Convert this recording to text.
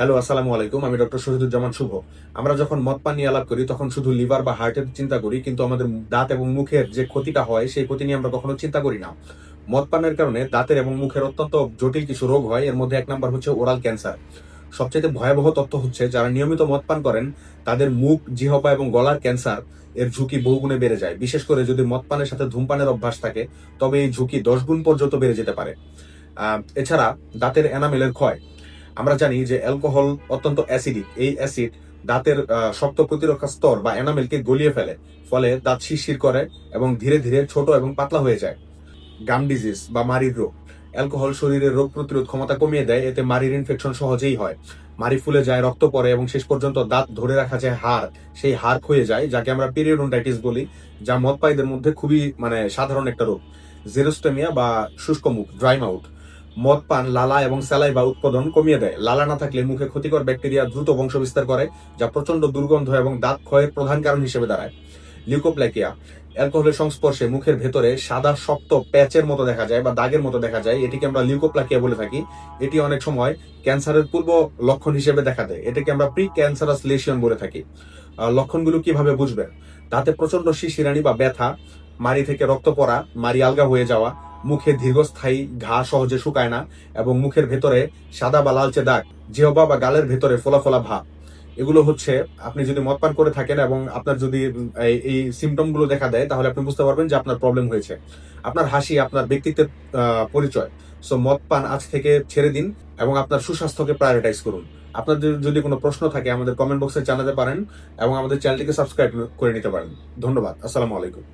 Hello, আসসালামু আলাইকুম। আমি ডক্টর শহীদুজ্জামান শুভ। আমরা যখন মদ পান নিয়ে আলাপ করি তখন শুধু লিভার বা হার্টের চিন্তা করি, কিন্তু আমাদের দাঁত এবং মুখের যে ক্ষতিটা হয় সেই ক্ষতি নিয়ে আমরা কখনো চিন্তা করি না। মদ পানের কারণে দাঁতের এবং মুখের অত্যন্ত জটিল কিছু রোগ হয়। এর মধ্যে এক নাম্বার হচ্ছে ওরাল ক্যান্সার। সবচেয়ে ভয়াবহ তথ্য হচ্ছে যারা নিয়মিত মদ পান করেন তাদের মুখ, জিহ্বা এবং গলার ক্যান্সার এর ঝুঁকি বহুগুণে বেড়ে যায়। বিশেষ করে যদি মদ পানের সাথে ধূমপানের অভ্যাস থাকে, তবে এই ঝুঁকি 10 গুণ পর্যন্ত বেড়ে যেতে পারে। এছাড়া দাঁতের এনামেলের ক্ষয়। আমরা জানি যে অ্যালকোহল অত্যন্ত অ্যাসিডিক। এই অ্যাসিড দাঁতের শক্ত প্রতিরক্ষা স্তর বা এনামেলকে গলিয়ে ফেলে, ফলে দাঁত শিরশির করে এবং ধীরে ধীরে ছোট এবং পাতলা হয়ে যায়। গাম ডিজিজ বা মাড়ির রোগ। অ্যালকোহল শরীরের রোগ প্রতিরোধ ক্ষমতা কমিয়ে দেয়, এতে মাড়ির ইনফেকশন সহজেই হয়। মাড়ি ফুলে যায়, রক্ত পড়ে এবং শেষ পর্যন্ত দাঁত ধরে রাখা যে হাড়, সেই হাড় ক্ষয়ে যায়, যাকে আমরা পেরিওডন্টাইটিস বলি, যা মদপায়ীদের মধ্যে খুবই সাধারণ একটা রোগ। জেরোস্টেমিয়া বা শুষ্ক মুখ, ড্রাই মাউথ। মদ পান লালা এবং স্যালাইভা উৎপাদন কমিয়ে দেয়। লালা না থাকলে মুখে ক্ষতিকর ব্যাকটেরিয়া দ্রুত বংশবিস্তার করে, যা প্রচন্ড দুর্গন্ধ এবং দাঁত ক্ষয়ের প্রধান কারণ হিসেবে দাঁড়ায়। লিউকোপ্লাকিয়া। অ্যালকোহলের সংস্পর্শে মুখের ভেতরে সাদা শক্ত প্যাচের মতো দেখা যায় বা দাগের মতো দেখা যায়, এটিকে আমরা লিউকোপ্লাকিয়া বলে থাকি। এটি অনেক সময় ক্যান্সারের পূর্ব লক্ষণ হিসেবে দেখা দেয়, এটাকে আমরা প্রি ক্যান্সারাস লেশন বলে থাকি। লক্ষণগুলো কিভাবে বুঝবেন? দাঁতে প্রচন্ড শিশিরানি বা ব্যথা, মাড়ি থেকে রক্ত পড়া, মাড়ি আলগা হয়ে যাওয়া, মুখে দীর্ঘস্থায়ী ঘা সহজে শুকায় না এবং মুখের ভেতরে সাদা বা লালচে দাগ, জিহ্বা বা গালের ভেতরে ফোলা ফোলা ভাব। এগুলো হচ্ছে, আপনি যদি মদ পান করে থাকেন এবং আপনার যদি এই সিমটম গুলো দেখা দেয়, তাহলে আপনি বুঝতে পারবেন যে আপনার প্রবলেম হয়েছে। আপনার হাসি আপনার ব্যক্তিত্বের পরিচয়। সো মদ পান আজ থেকে ছেড়ে দিন এবং আপনার সুস্বাস্থ্যকে প্রায়োরিটাইজ করুন। আপনাদের যদি কোনো প্রশ্ন থাকে আমাদের কমেন্ট বক্সে জানাতে পারেন এবং আমাদের চ্যানেলটিকে সাবস্ক্রাইব করে নিতে পারেন। ধন্যবাদ। আসসালামু আলাইকুম।